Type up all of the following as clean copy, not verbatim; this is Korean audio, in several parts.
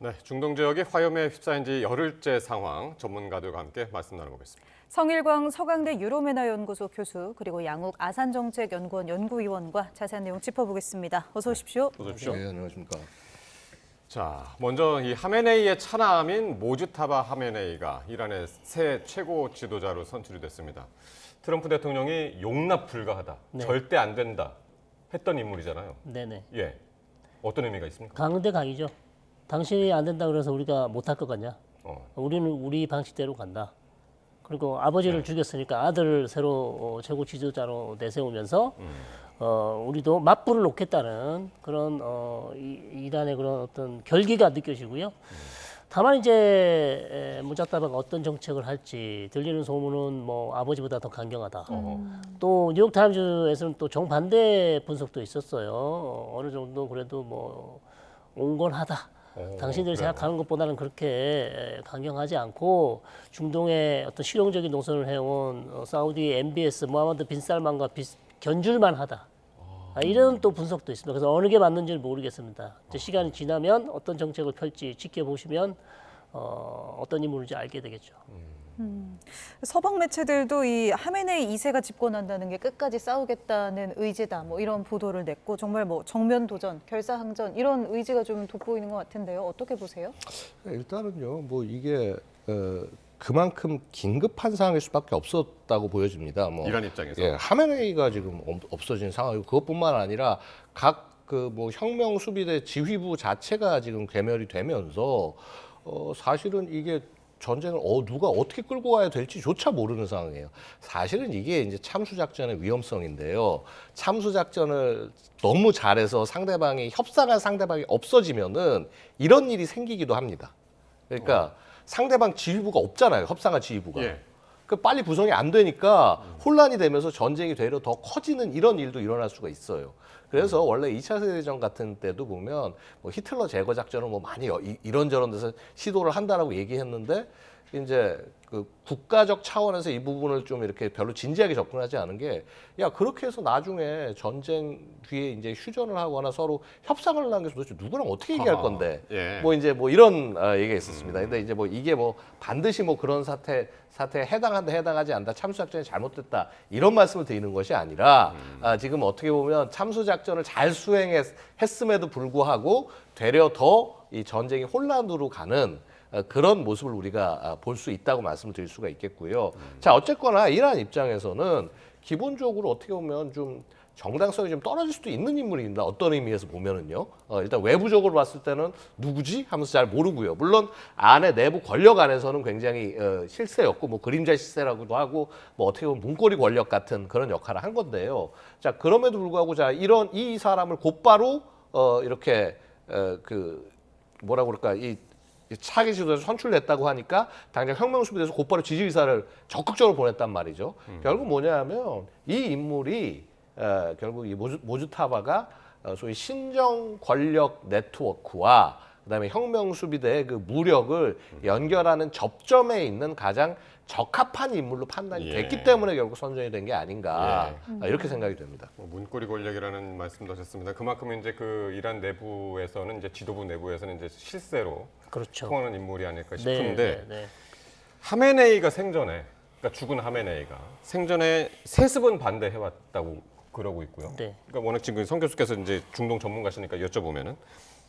네, 중동 지역이 화염에 휩싸인 지 열흘째 상황 전문가들과 함께 말씀 나눠보겠습니다. 성일광 서강대 유로메나 연구소 교수 그리고 양욱 아산정책연구원 연구위원과 자세한 내용 짚어보겠습니다. 어서 오십시오. 어서 오십시오. 네, 안녕하십니까. 자, 먼저 이 하메네이의 차남인 모주타바 하메네이가 이란의 새 최고 지도자로 선출이 됐습니다. 트럼프 대통령이 용납 불가하다, 네. 절대 안 된다 했던 인물이잖아요. 네네. 예, 어떤 의미가 있습니까? 강대 강이죠. 당신이 안 된다 그래서 우리가 못할 것 같냐? 어. 우리는 우리 방식대로 간다. 그리고 아버지를 죽였으니까 아들을 새로 최고 지도자로 내세우면서 우리도 맞불을 놓겠다는 그런 이란의 그런 어떤 결기가 느껴지고요. 다만 이제 무자타바가 어떤 정책을 할지 들리는 소문은 뭐 아버지보다 더 강경하다. 또 뉴욕타임즈에서는 또 정반대 분석도 있었어요. 어느 정도 그래도 뭐 온건하다. 당신들이 그래요? 생각하는 것보다는 그렇게 강경하지 않고 중동의 어떤 실용적인 노선을 해온 사우디 MBS 모하마드 빈 살만과 견줄만 하다. 이런 또 분석도 있습니다. 그래서 어느 게 맞는지를 모르겠습니다. 이제 시간이 지나면 어떤 정책을 펼지 지켜보시면 어떤 인물인지 알게 되겠죠. 서방 매체들도 이 하메네이 2세가 집권한다는 게 끝까지 싸우겠다는 의지다 뭐 이런 보도를 냈고 정말 뭐 정면 도전, 결사항전 이런 의지가 좀 돋보이는 것 같은데요. 어떻게 보세요? 일단은요, 뭐 이게 그만큼 긴급한 상황일 수밖에 없었다고 보여집니다. 뭐 이란 입장에서. 예, 하메네이가 지금 없어진 상황이고 그것뿐만 아니라 각 그 뭐 혁명 수비대 지휘부 자체가 지금 괴멸이 되면서 사실은 이게 전쟁을 누가 어떻게 끌고 가야 될지조차 모르는 상황이에요. 사실은 이게 이제 참수작전의 위험성인데요. 참수작전을 너무 잘해서 협상할 상대방이 없어지면은 이런 일이 생기기도 합니다. 그러니까 상대방 지휘부가 없잖아요. 협상할 지휘부가. 예. 그 빨리 구성이 안 되니까 혼란이 되면서 전쟁이 되려 더 커지는 이런 일도 일어날 수가 있어요. 그래서 원래 2차 세계대전 같은 때도 보면 뭐 히틀러 제거 작전을 뭐 많이 이런저런 데서 시도를 한다라고 얘기했는데 이제 그 국가적 차원에서 이 부분을 좀 이렇게 별로 진지하게 접근하지 않은 게 야 그렇게 해서 나중에 전쟁 뒤에 이제 휴전을 하거나 서로 협상을 하는 게 도대체 누구랑 어떻게 얘기할 건데 예. 뭐 이제 뭐 이런 얘기가 있었습니다. 근데 이제 뭐 이게 뭐 반드시 뭐 그런 사태에 해당한다 해당하지 않다 참수작전이 잘못됐다 이런 말씀을 드리는 것이 아니라 지금 어떻게 보면 참수작전을 잘 수행했음에도 불구하고 되려 더 이 전쟁이 혼란으로 가는 그런 모습을 우리가 볼 수 있다고 말씀을 드릴 수가 있겠고요. 자 어쨌거나 이란 입장에서는 기본적으로 어떻게 보면 좀 정당성이 좀 떨어질 수도 있는 인물입니다. 어떤 의미에서 보면은요. 일단 외부적으로 봤을 때는 누구지 하면서 잘 모르고요. 물론 안에 내부 권력 안에서는 굉장히 실세였고 뭐 그림자 실세라고도 하고 뭐 어떻게 보면 문고리 권력 같은 그런 역할을 한 건데요. 자 그럼에도 불구하고 자 이런 이 사람을 곧바로 이렇게 그 뭐라고 그럴까 이 차기 지도자에서 선출됐다고 하니까 당장 혁명수비대에서 곧바로 지지 의사를 적극적으로 보냈단 말이죠. 결국 뭐냐면 이 인물이 결국 이 모주타바가 소위 신정 권력 네트워크와 그다음에 혁명수비대의 그 무력을 연결하는 접점에 있는 가장 적합한 인물로 판단이 됐기 때문에 결국 선정이 된 게 아닌가 이렇게 생각이 됩니다. 문고리 권력이라는 말씀도 하셨습니다. 그만큼 이제 그 이란 내부에서는 이제 지도부 내부에서는 이제 실세로 그렇죠. 통하는 인물이 아닐까 네, 싶은데 네. 하메네이가 생전에 그러니까 죽은 하메네이가 생전에 세습은 반대해왔다고 그러고 있고요. 네. 그러니까 워낙 지금 성 교수께서 이제 중동 전문가시니까 여쭤보면은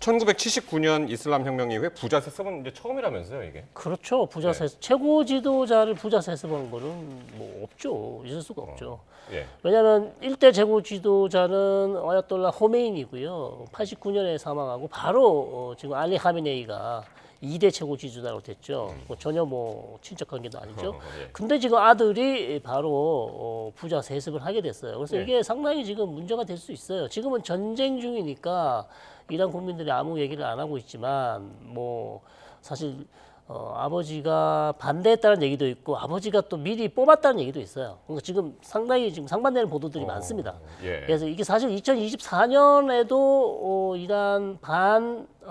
1979년 이슬람 혁명 이후에 부자 세습은 이제 처음이라면서요, 이게? 그렇죠. 부자 세습 최고 지도자를 부자 세습한 거는 뭐 없죠. 있을 수가 없죠. 예. 왜냐하면 일대 최고 지도자는 아야톨라 호메인이고요. 89년에 사망하고 바로 지금 알리 하메네이가 2대 최고 지도자로 됐죠. 뭐 전혀 뭐 친척 관계도 아니죠. 예. 근데 지금 아들이 바로 부자 세습을 하게 됐어요. 그래서 예. 이게 상당히 지금 문제가 될 수 있어요. 지금은 전쟁 중이니까 이란 국민들이 아무 얘기를 안 하고 있지만 뭐 사실 아버지가 반대했다는 얘기도 있고 아버지가 또 미리 뽑았다는 얘기도 있어요. 그러니까 지금 상당히 지금 상반되는 보도들이 많습니다. 예. 그래서 이게 사실 2024년에도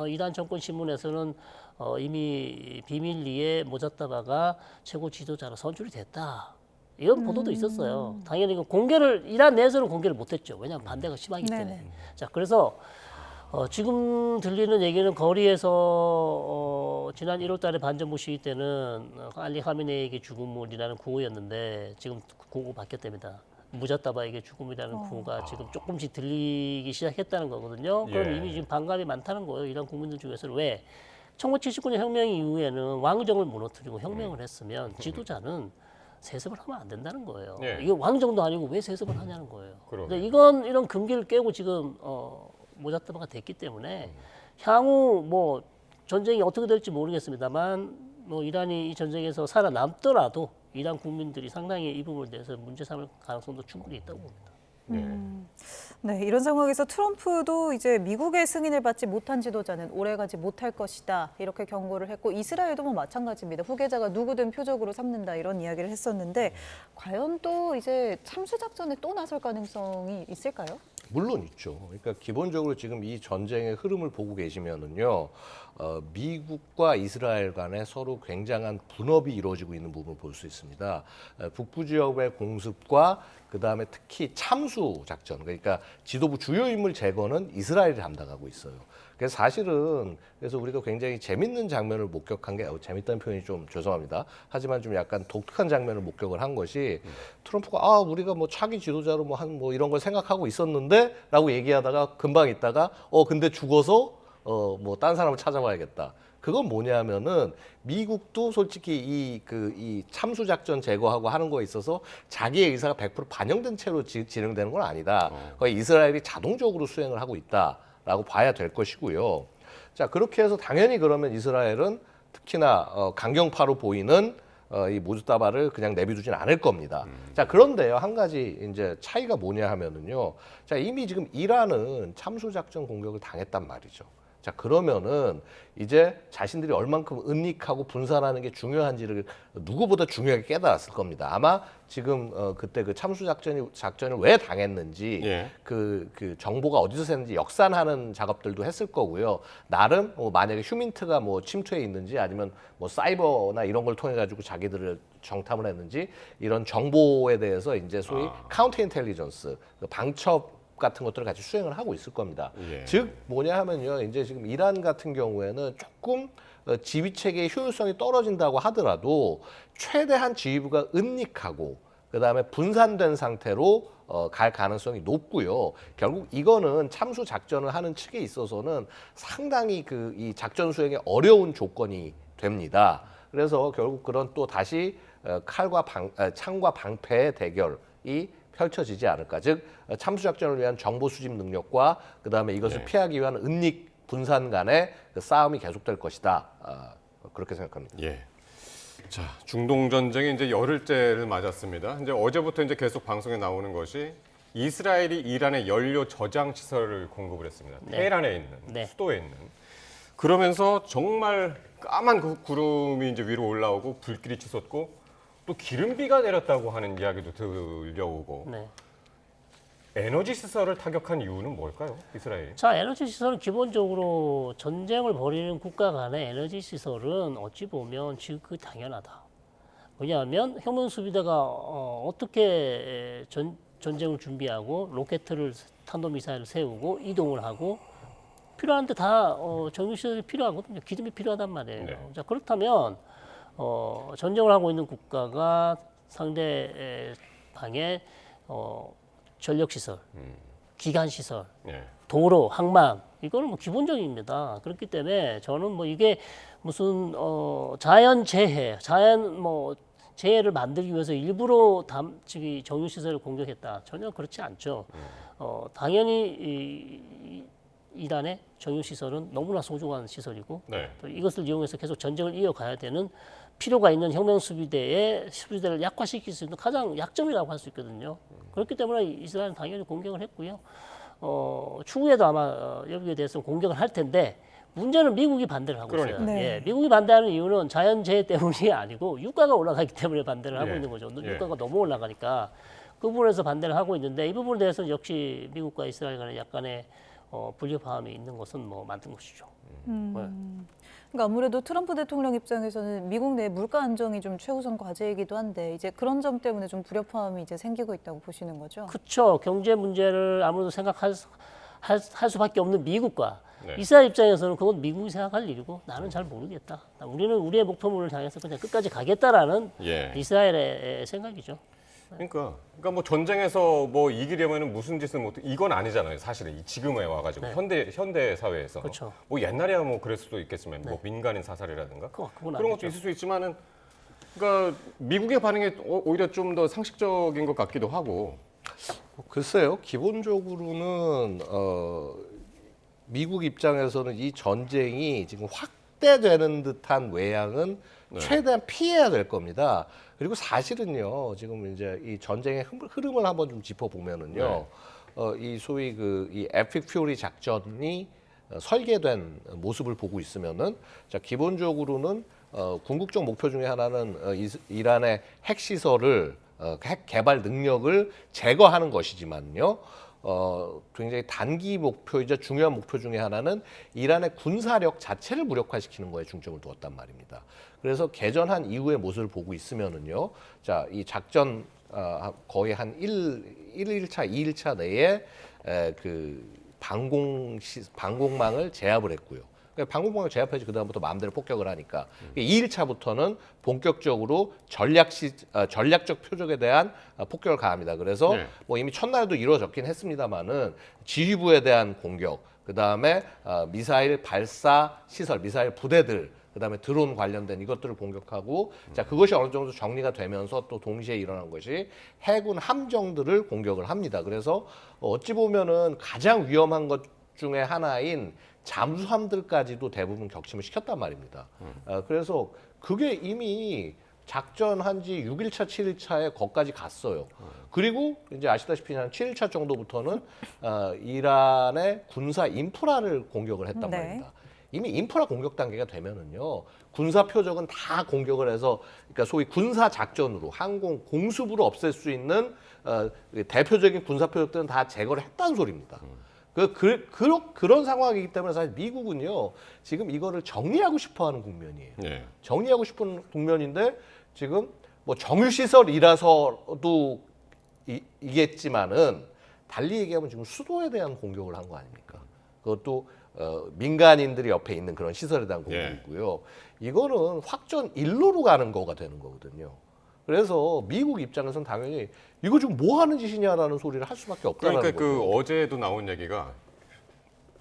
이란 정권 신문에서는 이미 비밀리에 모자타바가 최고 지도자로 선출이 됐다. 이런 보도도 있었어요. 당연히 이거 이란 내에서는 공개를 못했죠. 왜냐하면 반대가 심하기 때문에. 네네. 자, 그래서 지금 들리는 얘기는 거리에서 지난 1월달에 반전부 시위 때는 알리 하메네이에게 죽음이라는 구호였는데 지금 구호 바뀌었답니다. 무자타바에게 죽음이라는 구호가 지금 조금씩 들리기 시작했다는 거거든요. 그럼 예. 이미 지금 반감이 많다는 거예요. 이란 국민들 중에서는. 왜? 1979년 혁명 이후에는 왕정을 무너뜨리고 혁명을 했으면 지도자는 세습을 하면 안 된다는 거예요. 예. 이게 왕정도 아니고 왜 세습을 하냐는 거예요. 그러게요. 근데 이런 금기를 깨고 지금 모자타바가 됐기 때문에 향후 뭐 전쟁이 어떻게 될지 모르겠습니다만 뭐 이란이 이 전쟁에서 살아남더라도 이란 국민들이 상당히 이 부분에 대해서 문제 삼을 가능성도 충분히 있다고 봅니다. 네, 이런 상황에서 트럼프도 이제 미국의 승인을 받지 못한 지도자는 오래가지 못할 것이다 이렇게 경고를 했고 이스라엘도 뭐 마찬가지입니다. 후계자가 누구든 표적으로 삼는다 이런 이야기를 했었는데 과연 또 이제 참수 작전에 또 나설 가능성이 있을까요? 물론 있죠. 그러니까 기본적으로 지금 이 전쟁의 흐름을 보고 계시면은요, 미국과 이스라엘 간에 서로 굉장한 분업이 이루어지고 있는 부분을 볼 수 있습니다. 북부 지역의 공습과 그 다음에 특히 참수 작전, 그러니까 지도부 주요 인물 제거는 이스라엘이 담당하고 있어요. 그래서 사실은 그래서 우리가 굉장히 재밌는 장면을 목격한 게 재밌다는 표현이 좀 죄송합니다. 하지만 좀 약간 독특한 장면을 목격을 한 것이 트럼프가 우리가 뭐 차기 지도자로 뭐 이런 걸 생각하고 있었는데라고 얘기하다가 금방 있다가 근데 죽어서 뭐 딴 사람을 찾아봐야겠다. 그건 뭐냐면은 미국도 솔직히 이 참수 작전 제거하고 하는 거에 있어서 자기의 의사가 100% 반영된 채로 진행되는 건 아니다. 거의 이스라엘이 자동적으로 수행을 하고 있다라고 봐야 될 것이고요. 자, 그렇게 해서 당연히 그러면 이스라엘은 특히나 강경파로 보이는 이 모주타바를 그냥 내비두진 않을 겁니다. 자, 그런데요, 한 가지 이제 차이가 뭐냐 하면은요. 자, 이미 지금 이란은 참수 작전 공격을 당했단 말이죠. 자, 그러면은 이제 자신들이 얼만큼 은닉하고 분산하는 게 중요한지를 누구보다 중요하게 깨달았을 겁니다. 아마 지금 그때 그 참수 작전을 왜 당했는지 예. 그 정보가 어디서 샜는지 역산하는 작업들도 했을 거고요. 나름 만약에 휴민트가 뭐 침투해 있는지 아니면 뭐 사이버나 이런 걸 통해 가지고 자기들을 정탐을 했는지 이런 정보에 대해서 이제 소위 카운터 인텔리전스, 그 방첩 같은 것들을 같이 수행을 하고 있을 겁니다. 예. 즉 뭐냐 하면요, 이제 지금 이란 같은 경우에는 조금 지휘 체계의 효율성이 떨어진다고 하더라도 최대한 지휘부가 은닉하고 그 다음에 분산된 상태로 갈 가능성이 높고요. 결국 이거는 참수 작전을 하는 측에 있어서는 상당히 이 작전 수행에 어려운 조건이 됩니다. 그래서 결국 그런 또 다시 창과 방패의 대결이 펼쳐지지 않을까. 즉 참수 작전을 위한 정보 수집 능력과 그다음에 이것을 네. 피하기 위한 은닉 분산 간의 그 싸움이 계속될 것이다. 그렇게 생각합니다. 예. 자, 중동 전쟁이 이제 열흘째를 맞았습니다. 이제 어제부터 이제 계속 방송에 나오는 것이 이스라엘이 이란의 연료 저장 시설을 공급을 했습니다. 네. 테헤란에 있는 네. 수도에 있는. 그러면서 정말 까만 그 구름이 이제 위로 올라오고 불길이 치솟고 또 기름비가 내렸다고 하는 이야기도 들려오고 네. 에너지 시설을 타격한 이유는 뭘까요? 이스라엘. 자, 에너지 시설은 기본적으로 전쟁을 벌이는 국가 간의 에너지 시설은 어찌 보면 지극히 당연하다. 왜냐하면 혁명 수비대가 어떻게 전쟁을 준비하고 로켓을 탄도미사일을 세우고 이동을 하고 필요한데 다 정유 시설이 필요하거든요. 기름이 필요하단 말이에요. 네. 자, 그렇다면 전쟁을 하고 있는 국가가 상대방의 전력 시설, 기관 시설, 예. 도로, 항만 이거는 뭐 기본적입니다. 그렇기 때문에 저는 뭐 이게 무슨 자연 재해를 만들기 위해서 일부러 정유 시설을 공격했다. 전혀 그렇지 않죠. 당연히 이란의 정유 시설은 너무나 소중한 시설이고 네. 또 이것을 이용해서 계속 전쟁을 이어가야 되는 필요가 있는 혁명 수비대를 약화시킬 수 있는 가장 약점이라고 할 수 있거든요. 그렇기 때문에 이스라엘은 당연히 공격을 했고요. 추후에도 아마 여기에 대해서 공격을 할 텐데 문제는 미국이 반대를 하고 있어요. 그러니까요. 네. 예, 미국이 반대하는 이유는 자연재해 때문이 아니고 유가가 올라가기 때문에 반대를 하고 예. 있는 거죠. 예. 유가가 너무 올라가니까 그 부분에서 반대를 하고 있는데 이 부분에 대해서는 역시 미국과 이스라엘 간에 약간의 불협화음이 있는 것은 뭐 맞는 것이죠. 그러니까 아무래도 트럼프 대통령 입장에서는 미국 내 물가 안정이 좀 최우선 과제이기도 한데 이제 그런 점 때문에 좀 불협화음이 이제 생기고 있다고 보시는 거죠? 그렇죠. 경제 문제를 아무래도 할 수밖에 없는 미국과 네. 이스라엘 입장에서는 그건 미국이 생각할 일이고 나는 잘 모르겠다. 우리는 우리의 목표물을 향해서 그냥 끝까지 가겠다라는 예. 이스라엘의 생각이죠. 그러니까 뭐 전쟁에서 뭐 이기려면은 무슨 짓을 못 이건 아니잖아요. 사실은 이 지금에 와가지고 현대 사회에서 그렇죠. 뭐 옛날에야 뭐 그럴 수도 있겠지만 뭐 민간인 사살이라든가 그건 그런 아니죠. 것도 있을 수 있지만은 그러니까 미국의 반응이 오히려 좀 더 상식적인 것 같기도 하고. 글쎄요, 기본적으로는 미국 입장에서는 이 전쟁이 지금 확대되는 듯한 외양은 최대한 피해야 될 겁니다. 그리고 사실은요, 지금 이제 이 전쟁의 흐름을 한번 좀 짚어보면은요, 이 소위 이 에픽 퓨리 작전이 설계된 모습을 보고 있으면은, 자, 기본적으로는 궁극적 목표 중에 하나는 이란의 핵 시설을 핵 개발 능력을 제거하는 것이지만요. 굉장히 단기 목표이자 중요한 목표 중에 하나는 이란의 군사력 자체를 무력화시키는 거에 중점을 두었단 말입니다. 그래서 개전한 이후의 모습을 보고 있으면은요. 자, 이 작전 거의 한 1일차, 2일차 내에 그 방공망을 제압을 했고요. 방공망을 제압해야지 그다음부터 마음대로 폭격을 하니까 2일차부터는 본격적으로 전략적 표적에 대한 폭격을 가합니다. 그래서 뭐 이미 첫날도 이루어졌긴 했습니다만은 지휘부에 대한 공격, 그다음에 미사일 발사 시설, 미사일 부대들, 그다음에 드론 관련된 이것들을 공격하고 자 그것이 어느 정도 정리가 되면서 또 동시에 일어난 것이 해군 함정들을 공격을 합니다. 그래서 어찌 보면은 가장 위험한 것 중에 하나인 잠수함들까지도 대부분 격침을 시켰단 말입니다. 그래서 그게 이미 작전한 지 6일차, 7일차에 거기까지 갔어요. 그리고 이제 아시다시피 한 7일차 정도부터는 이란의 군사 인프라를 공격을 했단 네. 말입니다. 이미 인프라 공격 단계가 되면은요, 군사 표적은 다 공격을 해서, 그러니까 소위 군사 작전으로 항공 공습으로 없앨 수 있는 대표적인 군사 표적들은 다 제거를 했다는 소리입니다. 그런 상황이기 때문에 사실 미국은요 지금 이거를 정리하고 싶어하는 국면이에요. 예. 정리하고 싶은 국면인데 지금 뭐 정유 시설이라서도 이겠지만은 달리 얘기하면 지금 수도에 대한 공격을 한 거 아닙니까? 그것도 민간인들이 옆에 있는 그런 시설에 대한 공격이고요. 이거는 확전 일로로 가는 거가 되는 거거든요. 그래서 미국 입장에서는 당연히 이거 지금 뭐 하는 짓이냐라는 소리를 할 수밖에 없다는 그러니까 거죠. 그 어제도 나온 얘기가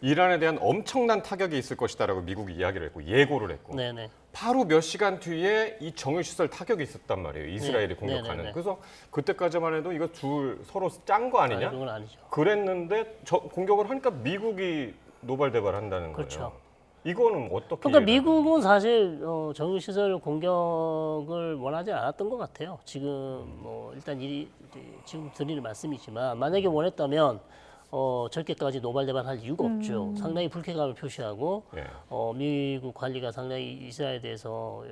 이란에 대한 엄청난 타격이 있을 것이다라고 미국이 이야기를 했고 예고를 했고 네네. 바로 몇 시간 뒤에 이 정유시설 타격이 있었단 말이에요. 이스라엘이 네. 공격하는. 네네네. 그래서 그때까지만 해도 이거 둘 서로 짠 거 아니냐? 그건 아니죠. 그랬는데 공격을 하니까 미국이 노발대발한다는 그렇죠. 거예요. 이거는 어떻게? 그러니까 이해가 미국은 사실 정유시설 공격을 원하지 않았던 것 같아요. 지금 뭐 일단 지금 드리는 말씀이지만 만약에 원했다면 저렇게까지 노발대발할 이유가 없죠. 상당히 불쾌감을 표시하고 예. 미국 관리가 상당히 이스라엘에 대해서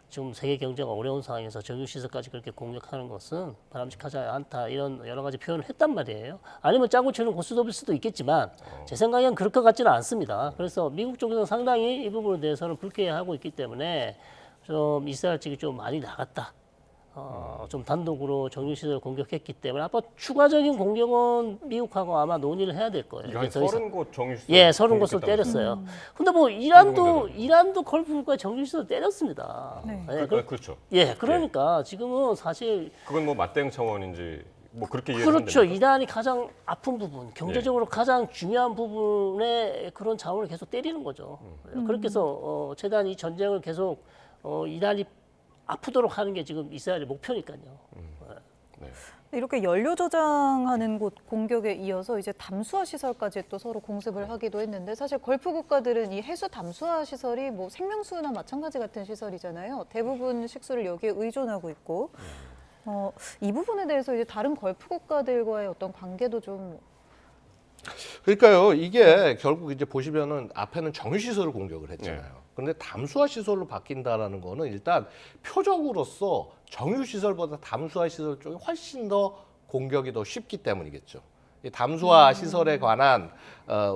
지금 세계 경제가 어려운 상황에서 정유시설까지 그렇게 공격하는 것은 바람직하지 않다 이런 여러 가지 표현을 했단 말이에요. 아니면 짜고 치는 고스톱일 수도 있겠지만 제 생각엔 그럴 것 같지는 않습니다. 그래서 미국 쪽에서는 상당히 이 부분에 대해서는 불쾌해하고 있기 때문에 좀 이스라엘 측이 좀 많이 나갔다. 좀 단독으로 정유시설 공격했기 때문에 아마 추가적인 공격은 미국하고 아마 논의를 해야 될 거예요. 이거 한 더 이상. 30곳 정유시설. 예, 30곳을 때렸어요. 근데 뭐 이란도 걸프국가에 정유시설 때렸습니다. 네. 예, 그렇죠. 예, 그러니까 지금은 사실 그건 뭐 맞대응 차원인지 뭐 그렇게 이해를 그렇죠. 하면 됩니까? 이란이 가장 아픈 부분, 경제적으로 가장 중요한 부분에 그런 자원을 계속 때리는 거죠. 그렇게 해서 최대한 이 전쟁을 계속 이란이 아프도록 하는 게 지금 이스라엘의 목표니까요. 네. 이렇게 연료 저장하는 곳 공격에 이어서 이제 담수화 시설까지 또 서로 공습을 하기도 했는데 사실 걸프 국가들은 이 해수 담수화 시설이 뭐 생명수나 마찬가지 같은 시설이잖아요. 대부분 식수를 여기에 의존하고 있고 이 부분에 대해서 이제 다른 걸프 국가들과의 어떤 관계도 좀 그러니까요, 이게 결국 이제 보시면은 앞에는 정유시설을 공격을 했잖아요. 그런데 담수화 시설로 바뀐다라는 거는 일단 표적으로서 정유시설보다 담수화 시설 쪽이 훨씬 더 공격이 더 쉽기 때문이겠죠. 이 담수화 시설에 관한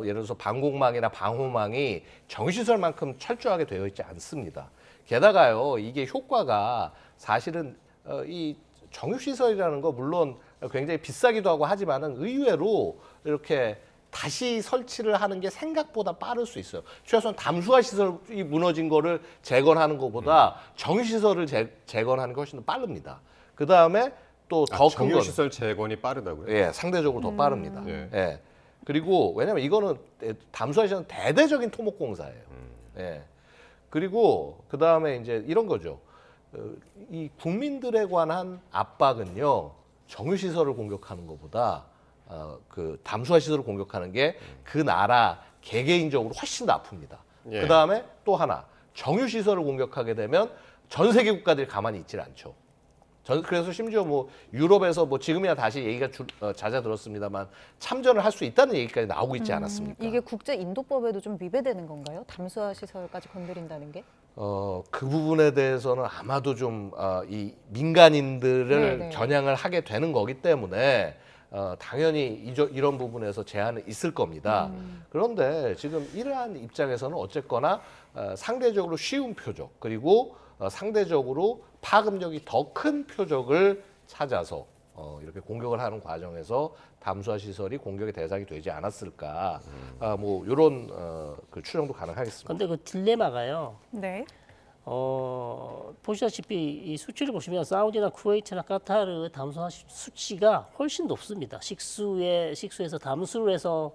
예를 들어서 방공망이나 방호망이 정유시설만큼 철저하게 되어 있지 않습니다. 게다가요, 이게 효과가 사실은 이 정유시설이라는 거 물론 굉장히 비싸기도 하고 하지만은 의외로 이렇게 다시 설치를 하는 게 생각보다 빠를 수 있어요. 최소한 담수화 시설이 무너진 거를 재건하는 것보다 정유시설을 재건하는 게 훨씬 더 빠릅니다. 그 다음에 또 더 큰 건 정유시설 재건이 빠르다고요? 예, 상대적으로 더 빠릅니다. 예. 예. 그리고 왜냐면 이거는 담수화 시설은 대대적인 토목공사예요. 예. 그리고 그 다음에 이제 이런 거죠. 이 국민들에 관한 압박은요, 정유시설을 공격하는 것보다 그 담수화 시설을 공격하는 게 그 나라 개개인적으로 훨씬 더 아픕니다. 예. 그 다음에 또 하나, 정유시설을 공격하게 되면 전 세계 국가들이 가만히 있질 않죠. 그래서 심지어 뭐 유럽에서 뭐 지금이야 다시 얘기가 잦아들었습니다만 참전을 할 수 있다는 얘기까지 나오고 있지 않았습니까? 이게 국제 인도법에도 좀 위배되는 건가요? 담수화 시설까지 건드린다는 게? 그 부분에 대해서는 아마도 좀 이 민간인들을 네네. 겨냥을 하게 되는 거기 때문에 당연히 이런 부분에서 제한은 있을 겁니다. 그런데 지금 이러한 입장에서는 어쨌거나 상대적으로 쉬운 표적 그리고 상대적으로 파급력이 더 큰 표적을 찾아서 이렇게 공격을 하는 과정에서 담수화 시설이 공격의 대상이 되지 않았을까, 뭐 이런 그 추정도 가능하겠습니다. 근데 그 딜레마가요. 네. 보시다시피 이 수치를 보시면 사우디나 쿠웨이트나 카타르 담수화 수치가 훨씬 높습니다. 식수에서 담수를 해서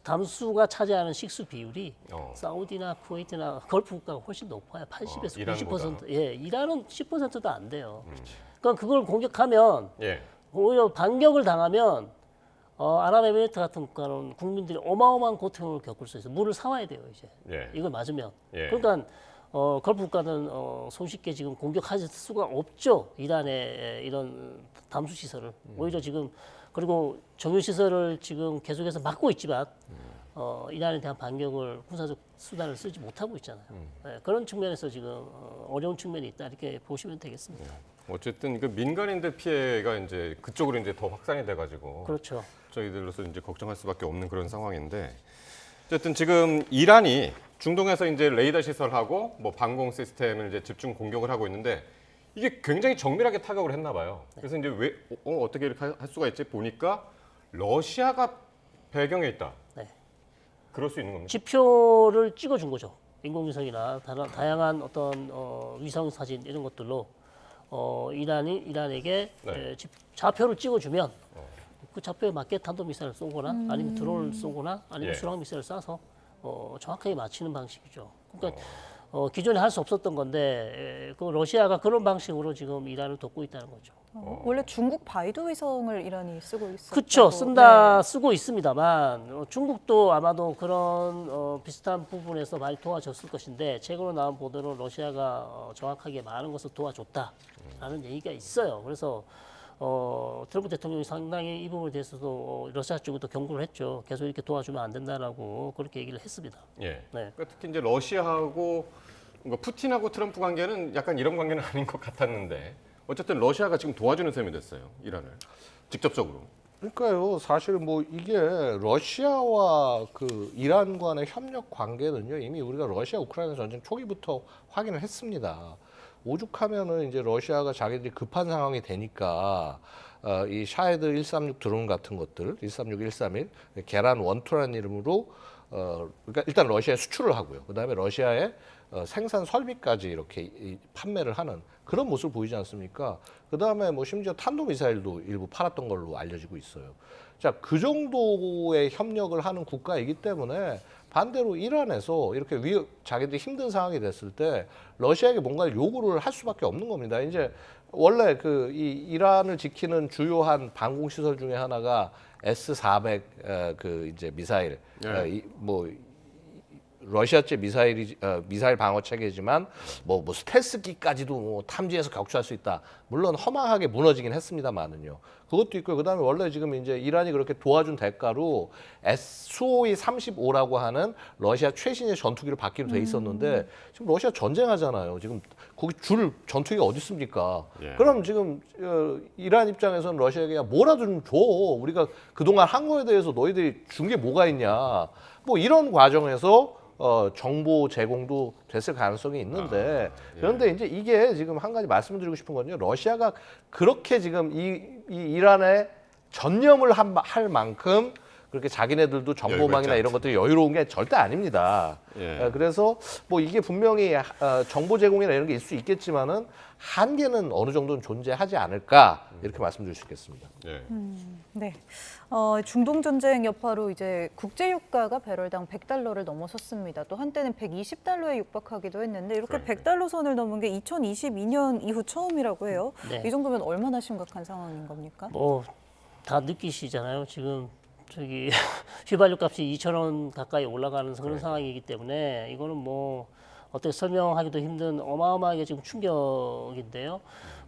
담수가 차지하는 식수 비율이 사우디나 쿠웨이트나 걸프 국가가 훨씬 높아요. 80에서 이란보다. 90%. 예, 이란은 10%도 안 돼요. 그러니까 그걸 공격하면 예. 오히려 반격을 당하면 아랍에미리트 같은 국가는 국민들이 어마어마한 고통을 겪을 수 있어요. 물을 사와야 돼요, 이제. 예. 이걸 맞으면. 예. 그러니까 걸프 국가는 손쉽게 지금 공격할 수가 없죠. 이란의 이런 담수 시설을. 오히려 지금 그리고 정유 시설을 지금 계속해서 막고 있지만 이란에 대한 반격을 군사적 수단을 쓰지 못하고 있잖아요. 네, 그런 측면에서 지금 어려운 측면이 있다 이렇게 보시면 되겠습니다. 어쨌든 그 민간인들 피해가 이제 그쪽으로 이제 더 확산이 돼가지고 그렇죠. 저희들로서 이제 걱정할 수밖에 없는 그런 상황인데 어쨌든 지금 이란이 중동에서 이제 레이더 시설하고 뭐 방공 시스템을 이제 집중 공격을 하고 있는데 이게 굉장히 정밀하게 타격을 했나 봐요. 그래서 이제 왜 어떻게 이렇게 할 수가 있지 보니까 러시아가 배경에 있다. 네. 그럴 수 있는 겁니다. 지표를 찍어준 거죠. 인공위성이나 다양한 어떤 위성 사진 이런 것들로 이란에게 네. 좌표를 찍어주면 그 좌표에 맞게 탄도미사일을 쏘거나 아니면 드론을 쏘거나 아니면 예. 순항미사일을 쏴서 정확하게 맞추는 방식이죠. 그러니까 기존에 할 수 없었던 건데 그 러시아가 그런 방식으로 지금 이란을 돕고 있다는 거죠. 원래 중국 바이두 위성을 이란이 쓰고 있었다고. 그렇죠. 쓰고 있습니다만 중국도 아마도 그런 비슷한 부분에서 많이 도와줬을 것인데 최근으로 나온 보도로 러시아가 정확하게 많은 것을 도와줬다라는 얘기가 있어요. 그래서 트럼프 대통령이 상당히 이 부분에 대해서도 러시아 쪽에도 경고를 했죠. 계속 이렇게 도와주면 안 된다라고 그렇게 얘기를 했습니다. 예. 네. 그러니까 특히 이제 러시아하고 뭔가 푸틴하고 트럼프 관계는 약간 이런 관계는 아닌 것 같았는데 어쨌든 러시아가 지금 도와주는 셈이 됐어요. 이란을 직접적으로. 그러니까요. 사실 뭐 이게 러시아와 그 이란 간의 협력 관계는요. 이미 우리가 러시아 우크라이나 전쟁 초기부터 확인을 했습니다. 오죽하면은 이제 러시아가 자기들이 급한 상황이 되니까 이 샤헤드 136 드론 같은 것들 136, 131 계란 원투라는 이름으로 그러니까 일단 러시아에 수출을 하고요. 그다음에 러시아에 생산 설비까지 이렇게 판매를 하는 그런 모습을 보이지 않습니까? 그다음에 뭐 심지어 탄도미사일도 일부 팔았던 걸로 알려지고 있어요. 자, 그 정도의 협력을 하는 국가이기 때문에 반대로 이란에서 이렇게 자기들이 힘든 상황이 됐을 때 러시아에게 뭔가를 요구를 할 수밖에 없는 겁니다. 이제 원래 그 이 이란을 지키는 주요한 방공 시설 중에 하나가 S-400 그 이제 미사일 뭐 러시아제 미사일 방어 체계지만 뭐 스텔스기까지도 뭐 탐지해서 격추할 수 있다. 물론 허망하게 무너지긴 했습니다만은요. 그것도 있고요. 그다음에 원래 지금 이제 이란이 그렇게 도와준 대가로 수호이 35라고 하는 러시아 최신의 전투기를 받기로 돼 있었는데 지금 러시아 전쟁하잖아요. 지금 거기 줄 전투기가 어디 있습니까? 예. 그럼 지금 이란 입장에서는 러시아에게 야, 뭐라도 좀 줘. 우리가 그동안 한 거에 대해서 너희들이 준 게 뭐가 있냐. 뭐 이런 과정에서 정보 제공도 됐을 가능성이 있는데 그런데 이제 이게 지금 한 가지 말씀드리고 싶은 건요. 러시아가 그렇게 지금 이 이란에 전념을 할 만큼 그렇게 자기네들도 여유가 정보망이나 있지 이런 것들이 여유로운 게 절대 아닙니다. 예. 그래서 뭐 이게 분명히 정보 제공이나 이런 게 있을 수 있겠지만은 한계는 어느 정도는 존재하지 않을까 이렇게 말씀드릴 수 있겠습니다. 예. 네. 중동 전쟁 여파로 이제 국제 유가가 배럴당 100달러를 넘어섰습니다. 또 한때는 120달러에 육박하기도 했는데 이렇게 그러니까요. 100달러 선을 넘은 게 2022년 이후 처음이라고 해요. 네. 이 정도면 얼마나 심각한 상황인 겁니까? 뭐 다 느끼시잖아요. 지금 저기 휘발유 값이 2,000원 가까이 올라가는 그런 상황이기 때문에 이거는 뭐 어떻게 설명하기도 힘든 어마어마하게 지금 충격인데요.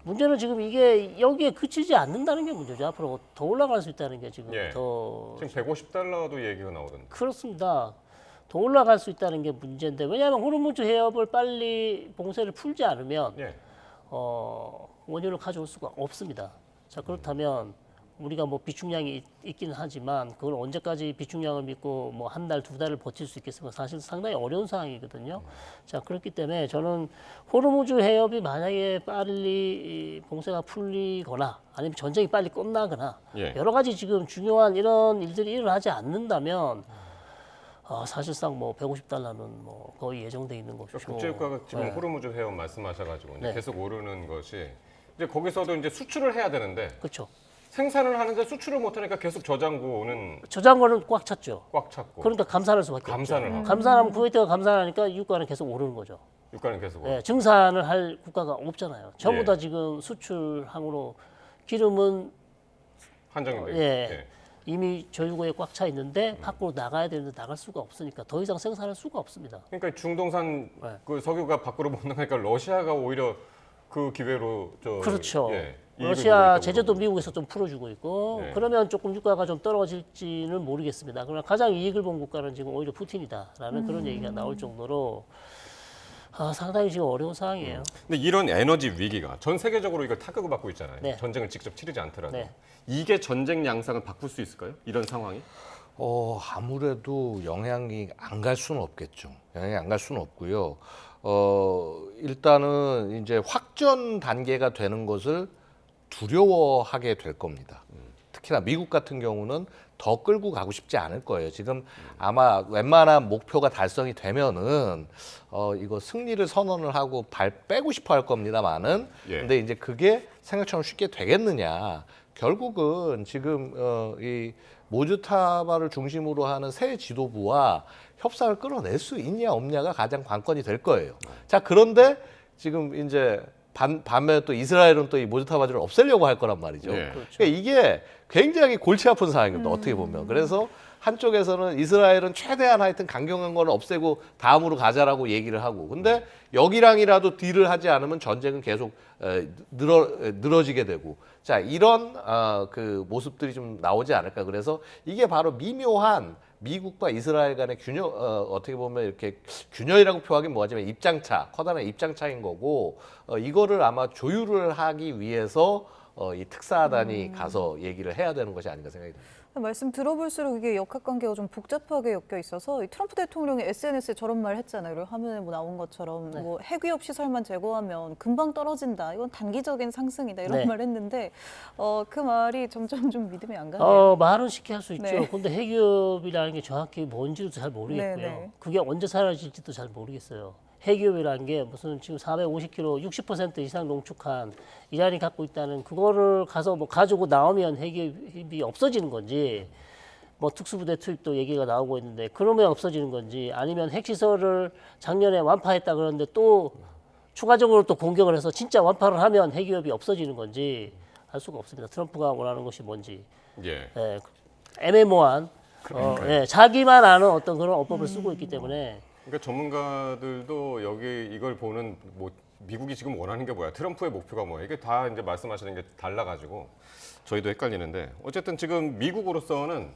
문제는 지금 이게 여기에 그치지 않는다는 게 문제죠. 앞으로 더 올라갈 수 있다는 게 지금 예. 더 지금 150달러도 얘기가 나오던데. 그렇습니다. 더 올라갈 수 있다는 게 문제인데 왜냐하면 호르무즈 해협을 빨리 봉쇄를 풀지 않으면 예. 원유를 가져올 수가 없습니다. 자 그렇다면 우리가 뭐 비축량이 있기는 하지만 그걸 언제까지 비축량을 믿고 뭐 한 달, 두 달을 버틸 수 있겠습니까? 사실 상당히 어려운 상황이거든요. 자 그렇기 때문에 저는 호르무즈 해협이 만약에 빨리 봉쇄가 풀리거나 아니면 전쟁이 빨리 끝나거나 예. 여러 가지 지금 중요한 이런 일들이 일어나지 않는다면 사실상 뭐 150달러는 뭐 거의 예정돼 있는 것이고 국제유가가 지금 네. 호르무즈 해협 말씀하셔가지고 이제 네. 계속 오르는 것이 이제 거기서도 이제 수출을 해야 되는데 그렇죠. 생산을 하는데 수출을 못하니까 계속 저장고는 저장고는 꽉 찼죠. 꽉 찼고 그러니까 감산할 수밖에 감산을 없죠. 하고. 감산하면 쿠웨이트가 감산하니까 유가는 계속 오르는 거죠. 유가는 계속 오르고. 예, 증산을 할 국가가 없잖아요. 전부 예. 다 지금 수출항으로 기름은 한정돼. 예. 이미 저유고에 꽉 차 있는데 밖으로 나가야 되는데 나갈 수가 없으니까 더 이상 생산할 수가 없습니다. 그러니까 중동산 네. 그 석유가 밖으로 못 나가니까 러시아가 오히려 그 기회로 그렇죠. 이익을 러시아 보고 제재도 있다고 미국에서 좀 풀어주고 있고 네. 그러면 조금 유가가 좀 떨어질지는 모르겠습니다. 그러나 가장 이익을 본 국가는 지금 오히려 푸틴이다라는 그런 얘기가 나올 정도로 상당히 지금 어려운 상황이에요. 근데 이런 에너지 위기가 전 세계적으로 이걸 타격을 받고 있잖아요. 네. 전쟁을 직접 치르지 않더라도 네. 이게 전쟁 양상을 바꿀 수 있을까요? 이런 상황이? 아무래도 영향이 안 갈 수는 없겠죠. 영향이 안 갈 수는 없고요. 일단은 이제 확전 단계가 되는 것을 두려워하게 될 겁니다. 특히나 미국 같은 경우는 더 끌고 가고 싶지 않을 거예요. 지금 아마 웬만한 목표가 달성이 되면은 이거 승리를 선언을 하고 발 빼고 싶어 할 겁니다만은 예. 근데 이제 그게 생각처럼 쉽게 되겠느냐? 결국은 지금 이 모즈타바를 중심으로 하는 새 지도부와 협상을 끌어낼 수 있냐 없냐가 가장 관건이 될 거예요. 자 그런데 지금 이제 반면에 또 이스라엘은 또 이 모즈타바를 없애려고 할 거란 말이죠. 예. 그러니까 이게 굉장히 골치 아픈 상황입니다. 어떻게 보면. 그래서 한쪽에서는 이스라엘은 최대한 하여튼 강경한 거는 없애고 다음으로 가자라고 얘기를 하고 근데 여기랑이라도 딜을 하지 않으면 전쟁은 계속 늘어지게 되고 자 이런 그 모습들이 좀 나오지 않을까 그래서 이게 바로 미묘한 미국과 이스라엘 간의 균열 어떻게 보면 이렇게 균열이라고 표하긴 뭐하지만 입장차 커다란 입장차인 거고 이거를 아마 조율을 하기 위해서 이 특사단이 가서 얘기를 해야 되는 것이 아닌가 생각이 듭니다. 말씀 들어볼수록 이게 역학관계가 좀 복잡하게 엮여 있어서 이 트럼프 대통령이 SNS에 저런 말 했잖아요. 화면에 뭐 나온 것처럼 네. 뭐 핵위협 시설만 제거하면 금방 떨어진다. 이건 단기적인 상승이다. 이런 네. 말 했는데 그 말이 점점 좀 믿음이 안 가네요. 말은 쉽게 할 수 있죠. 네. 근데 핵위협이라는 게 정확히 뭔지도 잘 모르겠고요. 네, 네. 그게 언제 사라질지도 잘 모르겠어요. 핵위협이라는 게 무슨 지금 450km 60% 이상 농축한 이란이 갖고 있다는 그거를 가서 뭐 가지고 나오면 핵위협이 없어지는 건지 뭐 특수부대 투입도 얘기가 나오고 있는데 그러면 없어지는 건지 아니면 핵시설을 작년에 완파했다 그러는데 또 추가적으로 또 공격을 해서 진짜 완파를 하면 핵위협이 없어지는 건지 알 수가 없습니다. 트럼프가 원하는 것이 뭔지. 예. 예, 애매모호한 자기만 아는 어떤 그런 어법을 쓰고 있기 때문에 그러니까 전문가들도 여기 이걸 보는 뭐 미국이 지금 원하는 게 뭐야? 트럼프의 목표가 뭐야? 이게 다 이제 말씀하시는 게 달라가지고 저희도 헷갈리는데 어쨌든 지금 미국으로서는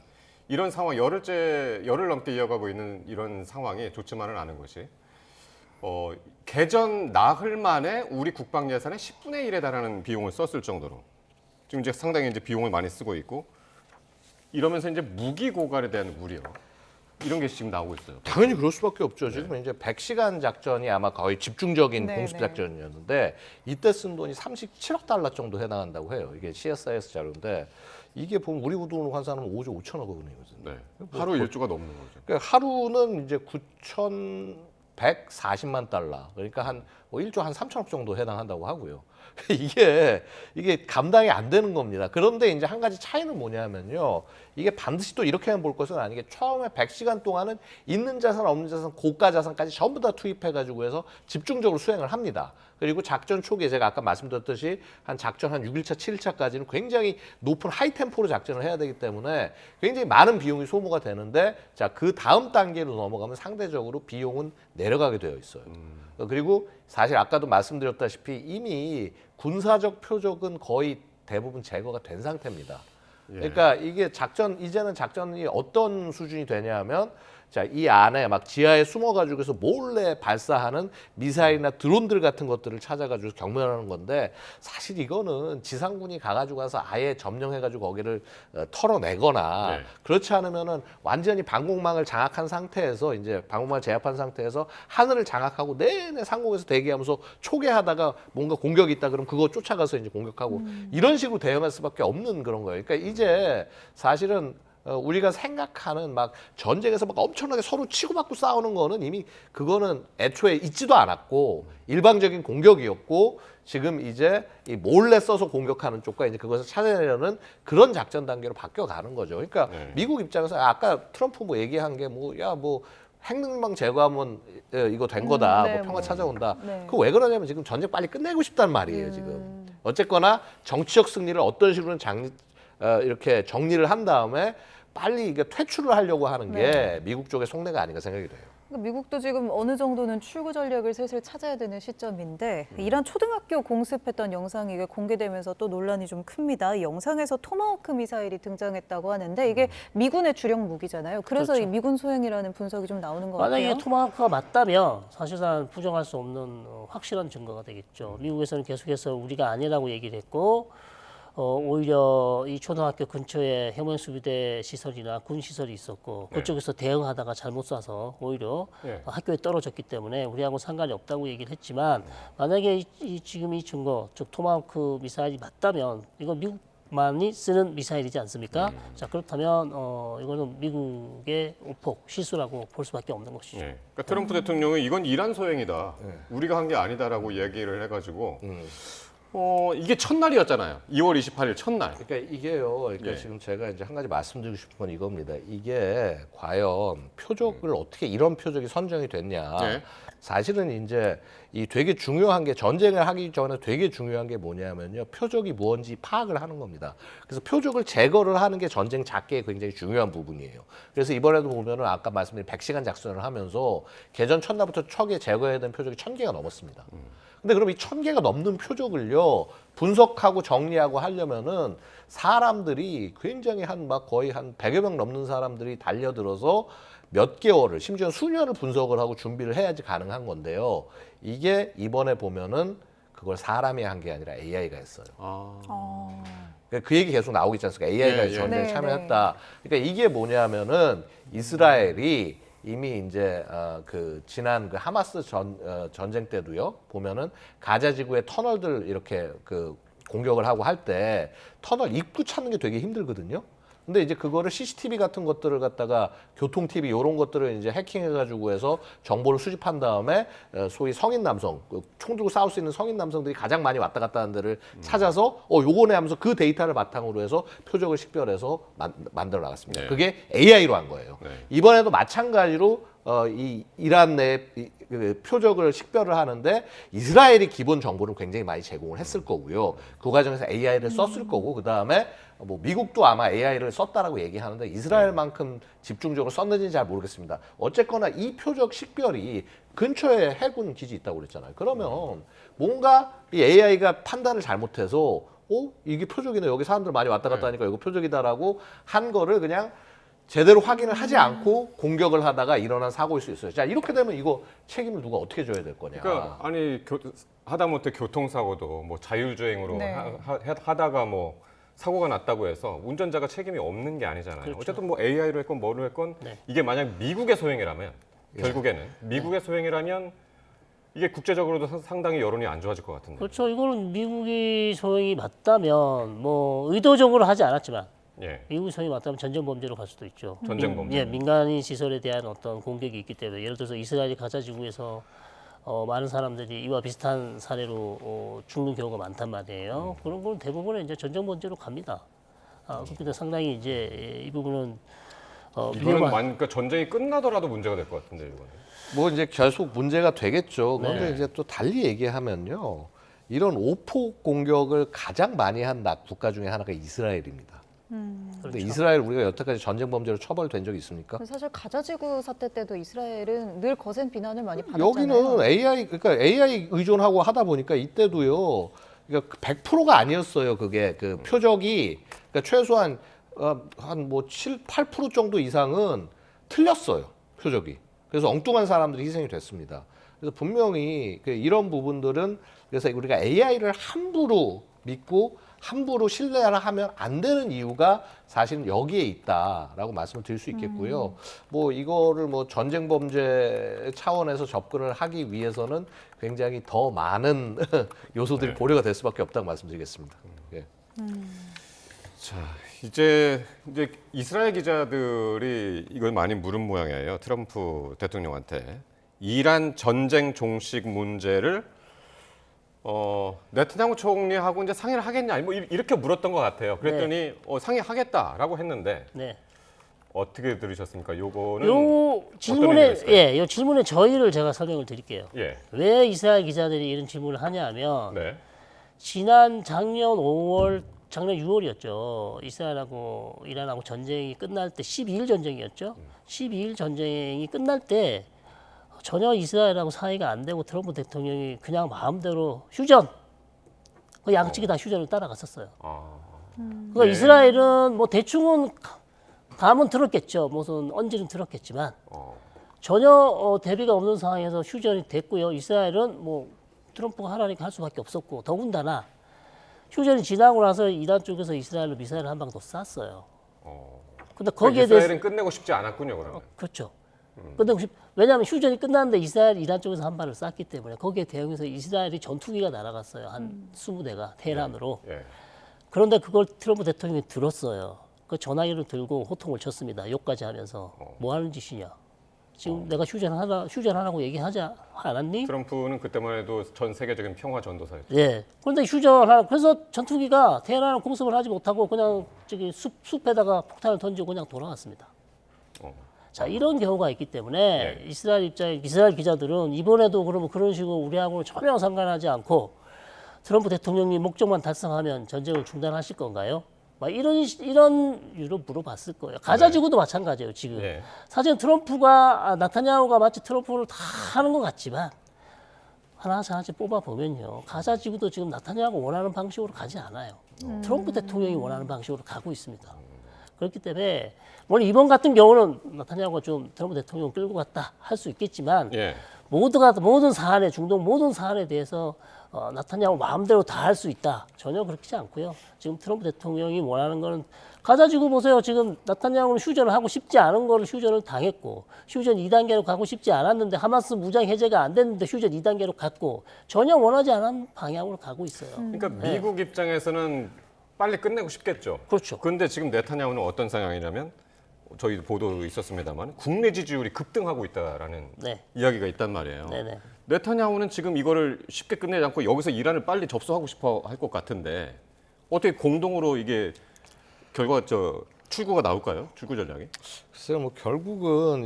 이런 상황 열흘 넘게 이어가고 있는 이런 상황이 좋지만은 않은 것이 개전 나흘 만에 우리 국방 예산의 10분의 1에 달하는 비용을 썼을 정도로 지금 이제 상당히 이제 비용을 많이 쓰고 있고 이러면서 이제 무기 고갈에 대한 우려 이런 게 지금 나오고 있어요. 당연히 그럴 수밖에 없죠. 지금 이제 100시간 작전이 아마 거의 집중적인 네, 공습 네. 작전이었는데 이때 쓴 돈이 37억 달러 정도 해나간다고 해요. 이게 CSIS 자료인데 이게 보면 우리 우등으로 환산하면 5조 5천억 원이거든요. 네. 하루 일주가 넘는 거죠. 그러니까 하루는 이제 9,140만 달러. 그러니까 한 뭐 1조 한 3천억 정도 해당한다고 하고요. 이게 감당이 안 되는 겁니다. 그런데 이제 한 가지 차이는 뭐냐면요. 이게 반드시 또 이렇게만 볼 것은 아닌 게 처음에 100시간 동안은 있는 자산, 없는 자산, 고가 자산까지 전부 다 투입해가지고 해서 집중적으로 수행을 합니다. 그리고 작전 초기에 제가 아까 말씀드렸듯이 한 작전 한 6일차, 7일차까지는 굉장히 높은 하이템포로 작전을 해야 되기 때문에 굉장히 많은 비용이 소모가 되는데 자, 그 다음 단계로 넘어가면 상대적으로 비용은 내려가게 되어 있어요. 그리고 사실 아까도 말씀드렸다시피 이미 군사적 표적은 거의 대부분 제거가 된 상태입니다. 그러니까 이게 이제는 작전이 어떤 수준이 되냐면 자, 이 안에 막 지하에 숨어가지고서 몰래 발사하는 미사일이나 드론들 같은 것들을 찾아가지고 경멸하는 건데 사실 이거는 지상군이 가가지고 가서 아예 점령해가지고 거기를 털어내거나 네. 그렇지 않으면은 완전히 방공망을 장악한 상태에서 이제 방공망을 제압한 상태에서 하늘을 장악하고 내내 상공에서 대기하면서 초계하다가 뭔가 공격이 있다 그러면 그거 쫓아가서 이제 공격하고 이런 식으로 대응할 수밖에 없는 그런 거예요. 그러니까 이제 사실은 우리가 생각하는 막 전쟁에서 막 엄청나게 서로 치고받고 싸우는 거는 이미 그거는 애초에 있지도 않았고 일방적인 공격이었고 지금 이제 이 몰래 써서 공격하는 쪽과 이제 그것을 찾아내려는 그런 작전 단계로 바뀌어가는 거죠. 그러니까 미국 입장에서 아까 트럼프 뭐 얘기한 게 뭐 야 뭐 핵능력 제거하면 이거 된 거다. 네, 뭐 평화 찾아온다. 네. 그거 왜 그러냐면 지금 전쟁 빨리 끝내고 싶단 말이에요. 지금 어쨌거나 정치적 승리를 어떤 식으로는 이렇게 정리를 한 다음에 빨리 이게 퇴출을 하려고 하는 게 미국 쪽의 속내가 아닌가 생각이 돼요. 그러니까 미국도 지금 어느 정도는 출구 전략을 슬슬 찾아야 되는 시점인데 이란 초등학교 공습했던 영상이 이게 공개되면서 또 논란이 좀 큽니다. 이 영상에서 토마호크 미사일이 등장했다고 하는데 이게 미군의 주력 무기잖아요. 그래서 그렇죠. 이 미군 소행이라는 분석이 좀 나오는 것 만약에 같아요. 토마호크가 맞다면 사실상 부정할 수 없는 확실한 증거가 되겠죠. 미국에서는 계속해서 우리가 아니라고 얘기를 했고 오히려 이 초등학교 근처에 해병수비대 시설이나 군 시설이 있었고 그쪽에서 대응하다가 잘못 쏴서 오히려 학교에 떨어졌기 때문에 우리하고 상관이 없다고 얘기를 했지만 만약에 지금 이 증거 즉 토마호크 미사일이 맞다면 이건 미국만이 쓰는 미사일이지 않습니까? 자 그렇다면 이거는 미국의 오폭 실수라고 볼 수밖에 없는 것이죠. 그러니까 트럼프 대통령은 이건 이란 소행이다. 우리가 한 게 아니다라고 얘기를 해가지고 이게 첫날이었잖아요. 2월 28일 첫날. 그러니까 이게요. 그러니까 지금 제가 이제 한 가지 말씀드리고 싶은 건 이겁니다. 이게 과연 표적을 어떻게 이런 표적이 선정이 됐냐. 사실은 이제 이 되게 중요한 게 전쟁을 하기 전에 되게 중요한 게 뭐냐면요. 표적이 뭔지 파악을 하는 겁니다. 그래서 표적을 제거를 하는 게 전쟁 작계의 굉장히 중요한 부분이에요. 그래서 이번에도 보면은 아까 말씀드린 100시간 작전을 하면서 개전 첫날부터 척에 제거해야 되는 표적이 1000개가 넘었습니다. 근데 그럼 이 1000개가 넘는 표적을요 분석하고 정리하고 하려면은 사람들이 굉장히 거의 한 100여 명 넘는 사람들이 달려들어서 몇 개월을 심지어 수년을 분석을 하고 준비를 해야지 가능한 건데요. 이게 이번에 보면은 그걸 사람이 한 게 아니라 AI가 했어요. 그 얘기 계속 나오고 있지 않습니까? AI가 전쟁에 참여했다. 그러니까 이게 뭐냐면은 이스라엘이 이미 이제 그 지난 그 하마스 전쟁 때도요 보면은 가자 지구의 터널들 이렇게 그 공격을 하고 할 때 터널 입구 찾는 게 되게 힘들거든요. 근데 이제 그거를 CCTV 같은 것들을 갖다가 교통 TV 이런 것들을 이제 해킹해가지고 해서 정보를 수집한 다음에 소위 성인 남성, 총 들고 싸울 수 있는 성인 남성들이 가장 많이 왔다 갔다 하는 데를 찾아서 요거네 하면서 그 데이터를 바탕으로 해서 표적을 식별해서 만들어 나갔습니다. 그게 AI로 한 거예요. 이번에도 마찬가지로 이 이란 내 그 표적을 식별을 하는데 이스라엘이 기본 정보를 굉장히 많이 제공을 했을 거고요. 그 과정에서 AI를 썼을 거고 그 다음에 뭐 미국도 아마 AI를 썼다라고 얘기하는데 이스라엘만큼 집중적으로 썼는지는 잘 모르겠습니다. 어쨌거나 이 표적 식별이 근처에 해군 기지 있다고 그랬잖아요. 그러면 뭔가 이 AI가 판단을 잘못해서 이게 표적이네. 여기 사람들 많이 왔다 갔다 하니까 이거 표적이다라고 한 거를 그냥 제대로 확인을 하지 않고 공격을 하다가 일어난 사고일 수 있어요. 자, 이렇게 되면 이거 책임을 누가 어떻게 져야 될 거냐. 그러니까 아니 하다못해 교통사고도 뭐 자율주행으로 네. 하다가 뭐 사고가 났다고 해서 운전자가 책임이 없는 게 아니잖아요. 그렇죠. 어쨌든 뭐 AI로 했건 뭐로 했건 이게 만약 미국의 소행이라면 결국에는 미국의 소행이라면 이게 국제적으로도 상당히 여론이 안 좋아질 것 같은데. 그렇죠. 이거는 미국이 소행이 맞다면 뭐 의도적으로 하지 않았지만 예. 미국이 소위 말하면 전쟁 범죄로 갈 수도 있죠. 전쟁 범죄. 예, 민간인 시설에 대한 어떤 공격이 있기 때문에 예를 들어서 이스라엘이 가자 지구에서 많은 사람들이 이와 비슷한 사례로 죽는 경우가 많단 말이에요. 그런 건 대부분은 이제 전쟁 범죄로 갑니다. 그렇기 때문에 상당히 이제 이 부분은 이거는 그러니까 전쟁이 끝나더라도 문제가 될 것 같은데 이거는. 뭐 이제 계속 문제가 되겠죠. 그런데 네. 이제 또 달리 얘기하면요. 이런 오폭 공격을 가장 많이 한 국가 중에 하나가 이스라엘입니다. 그런데 그렇죠. 이스라엘 우리가 여태까지 전쟁 범죄로 처벌된 적 있습니까? 사실 가자지구 사태 때도 이스라엘은 늘 거센 비난을 많이 받았잖아요. 여기는 AI 의존하고 하다 보니까 이때도요. 그러니까 100%가 아니었어요. 그게 그 표적이 그러니까 최소한 한 뭐 7, 8% 정도 이상은 틀렸어요. 표적이. 그래서 엉뚱한 사람들이 희생이 됐습니다. 그래서 분명히 이런 부분들은 그래서 우리가 AI를 함부로 믿고 함부로 신뢰를 하면 안 되는 이유가 사실은 여기에 있다라고 말씀을 드릴 수 있겠고요. 뭐 이거를 뭐 전쟁 범죄 차원에서 접근을 하기 위해서는 굉장히 더 많은 요소들이 고려가 될 수밖에 없다고 말씀드리겠습니다. 예. 자, 이제 이스라엘 기자들이 이걸 많이 물은 모양이에요. 트럼프 대통령한테 이란 전쟁 종식 문제를 네타냐후 총리하고 이제 상의를 하겠냐, 뭐 이렇게 물었던 것 같아요. 그랬더니 상의하겠다라고 했는데 네. 어떻게 들으셨습니까? 요거는 요 질문에 요 질문에 저희를 제가 설명을 드릴게요. 예, 왜 이스라엘 기자들이 이런 질문을 하냐면 네, 지난 작년 6월이었죠. 이스라엘하고 이란하고 전쟁이 끝날 때 12일 전쟁이었죠. 12일 전쟁이 끝날 때 전혀 이스라엘하고 사이가 안 되고 트럼프 대통령이 그냥 마음대로 휴전, 그 양측이 다 휴전을 따라갔었어요. 그러니까 네. 이스라엘은 뭐 대충은 감은 들었겠죠. 무슨 언질은 들었겠지만 전혀 대비가 없는 상황에서 휴전이 됐고요. 이스라엘은 뭐 트럼프가 하라니까 할 수밖에 없었고 더군다나 휴전이 지나고 나서 이란 쪽에서 이스라엘로 미사일을 한 방 더 쐈어요. 근데 거기에 대해서 이스라엘은 끝내고 싶지 않았군요, 그러면. 그렇죠. 근데 왜냐하면 휴전이 끝났는데 이란 쪽에서 한 발을 쐈기 때문에 거기에 대응해서 이스라엘이 전투기가 날아갔어요. 한 20대가 테헤란으로. 예. 그런데 그걸 트럼프 대통령이 들었어요. 그 전화기를 들고 호통을 쳤습니다. 욕까지 하면서 뭐 하는 짓이냐. 지금 내가 휴전하라고 얘기하지 않았니? 트럼프는 그때만 해도 전 세계적인 평화 전도사였죠. 예. 그런데 그래서 전투기가 테헤란을 공습을 하지 못하고 그냥 저기 숲에다가 폭탄을 던지고 그냥 돌아왔습니다. 자, 이런 경우가 있기 때문에 네. 이스라엘 기자들은 이번에도 그러면 그런 식으로 우리하고는 전혀 상관하지 않고 트럼프 대통령이 목적만 달성하면 전쟁을 중단하실 건가요? 막 이런 이유로 물어봤을 거예요. 가자지구도 마찬가지예요, 지금. 네. 사실 나타냐후가 마치 트럼프를 다 하는 것 같지만 하나씩 뽑아보면요. 가자지구도 지금 나타냐후가 원하는 방식으로 가지 않아요. 트럼프 대통령이 원하는 방식으로 가고 있습니다. 그렇기 때문에 물론 이번 같은 경우는 나타냐후가 좀 트럼프 대통령 끌고 갔다 할 수 있겠지만 예. 모든 사안에 중동 모든 사안에 대해서 나타냐후 마음대로 다 할 수 있다. 전혀 그렇지 않고요. 지금 트럼프 대통령이 원하는 거는 가자지구 보세요. 지금 나타냐후는 휴전을 하고 싶지 않은 거를 휴전을 당했고 휴전 2단계로 가고 싶지 않았는데 하마스 무장 해제가 안 됐는데 휴전 2단계로 갔고 전혀 원하지 않은 방향으로 가고 있어요. 그러니까 미국 입장에서는 빨리 끝내고 싶겠죠. 그렇죠. 그런데 지금 네타냐후는 어떤 상황이냐면 저희 보도 있었습니다만 국내 지지율이 급등하고 있다라는 네. 이야기가 있단 말이에요. 네네. 네타냐후는 지금 이거를 쉽게 끝내지 않고 여기서 이란을 빨리 접수하고 싶어 할 것 같은데 어떻게 공동으로 이게 출구가 나올까요? 출구 전략이? 글쎄요, 뭐 결국은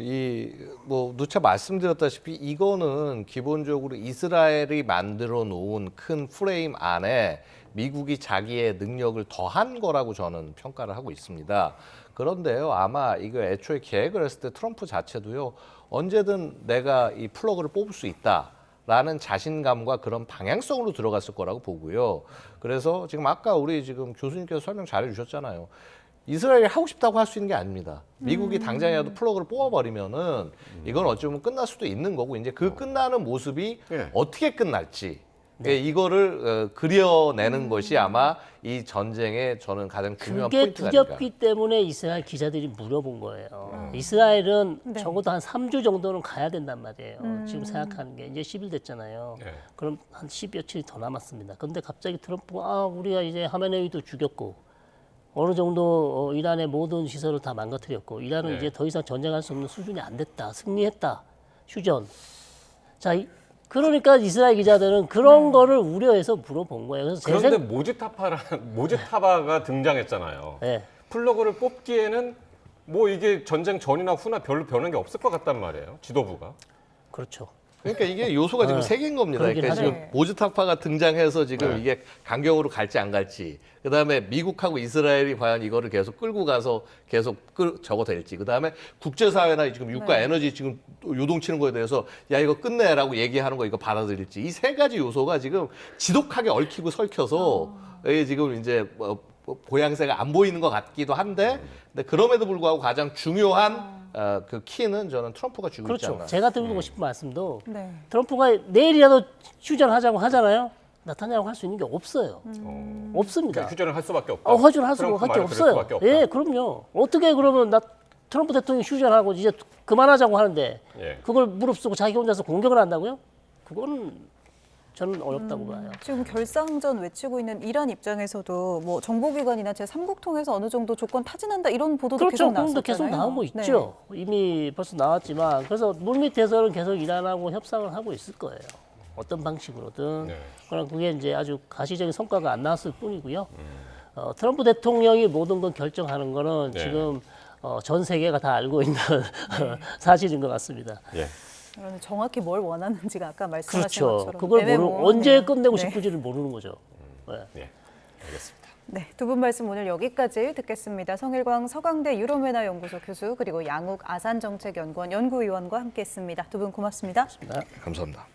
누차 말씀드렸다시피 이거는 기본적으로 이스라엘이 만들어 놓은 큰 프레임 안에 미국이 자기의 능력을 더한 거라고 저는 평가를 하고 있습니다. 그런데요, 아마 이거 애초에 계획을 했을 때 트럼프 자체도요, 언제든 내가 이 플러그를 뽑을 수 있다라는 자신감과 그런 방향성으로 들어갔을 거라고 보고요. 그래서 지금 아까 우리 지금 교수님께서 설명 잘해 주셨잖아요. 이스라엘이 하고 싶다고 할 수 있는 게 아닙니다. 미국이 당장이라도 플러그를 뽑아버리면은 이건 어찌 보면 끝날 수도 있는 거고 이제 그 끝나는 모습이 예. 어떻게 끝날지 이거를 그려내는 것이 아마 이 전쟁의 저는 가장 중요한 그게 포인트가 아닐까. 두렵기 때문에 이스라엘 기자들이 물어본 거예요. 이스라엘은 네. 적어도 한 3주 정도는 가야 된단 말이에요. 지금 생각하는 게 이제 10일 됐잖아요. 네. 그럼 한 10여칠이 더 남았습니다. 그런데 갑자기 트럼프가 우리가 이제 하메네이도 죽였고 어느 정도 이란의 모든 시설을 다 망가뜨렸고 이란은 네. 이제 더 이상 전쟁할 수 없는 수준이 안 됐다. 승리했다. 휴전. 자, 그러니까 이스라엘 기자들은 그런 거를 우려해서 물어본 거예요. 그래서 그런데 모지타바가 등장했잖아요. 네. 플러그를 뽑기에는 뭐 이게 전쟁 전이나 후나 별로 변한 게 없을 것 같단 말이에요. 지도부가. 그렇죠. 그러니까 이게 요소가 지금 세 개인 겁니다. 그러긴 그러니까 하네. 지금 모즈타파가 등장해서 지금 네. 이게 강경으로 갈지 안 갈지, 그 다음에 미국하고 이스라엘이 과연 이거를 계속 끌고 가서 계속 저거 될지, 그 다음에 국제사회나 지금 유가 에너지 지금 요동치는 거에 대해서 야 이거 끝내라고 얘기하는 거 이거 받아들일지, 이 세 가지 요소가 지금 지독하게 얽히고 설켜서 이게 지금 이제 보양새가 안 보이는 것 같기도 한데, 근데 그럼에도 불구하고 가장 중요한 그 키는 저는 트럼프가 쥐고 있지 그렇죠. 않나. 제가 드리고 싶은 말씀도 네. 트럼프가 내일이라도 휴전하자고 하잖아요. 나타냐고 할 수 있는 게 없어요. 없습니다. 그러니까 휴전을 할 수밖에 없다. 허전을 할 트럼프 수밖에 말을 들을 없어요. 수밖에 없다. 예, 그럼요. 어떻게 그러면 트럼프 대통령이 휴전하고 이제 그만하자고 하는데 예. 그걸 무릅쓰고 자기 혼자서 공격을 한다고요? 그거는 저는 어렵다고 봐요. 지금 결사항전 외치고 있는 이란 입장에서도 뭐 정보기관이나 제3국 통해서 어느 정도 조건 타진한다 이런 보도도 그렇죠. 계속 그럼도 나왔었잖아요. 계속 나오고 네. 있죠. 이미 벌써 나왔지만 그래서 물밑에서는 계속 이란하고 협상을 하고 있을 거예요. 어떤 방식으로든. 네. 그러나 그게 이제 아주 가시적인 성과가 안 나왔을 뿐이고요. 트럼프 대통령이 모든 걸 결정하는 거는 네. 지금 전 세계가 다 알고 있는 사실인 것 같습니다. 예. 그러면 정확히 뭘 원하는지가 아까 말씀하신 그렇죠. 것처럼 그걸 애매모호하네요. 언제 끝내고 네. 싶은지를 모르는 거죠. 네. 예. 알겠습니다. 네, 두 분 말씀 오늘 여기까지 듣겠습니다. 성일광 서강대 유럽연화연구소 교수 그리고 양욱 아산정책연구원 연구위원과 함께했습니다. 두 분 고맙습니다. 감사합니다.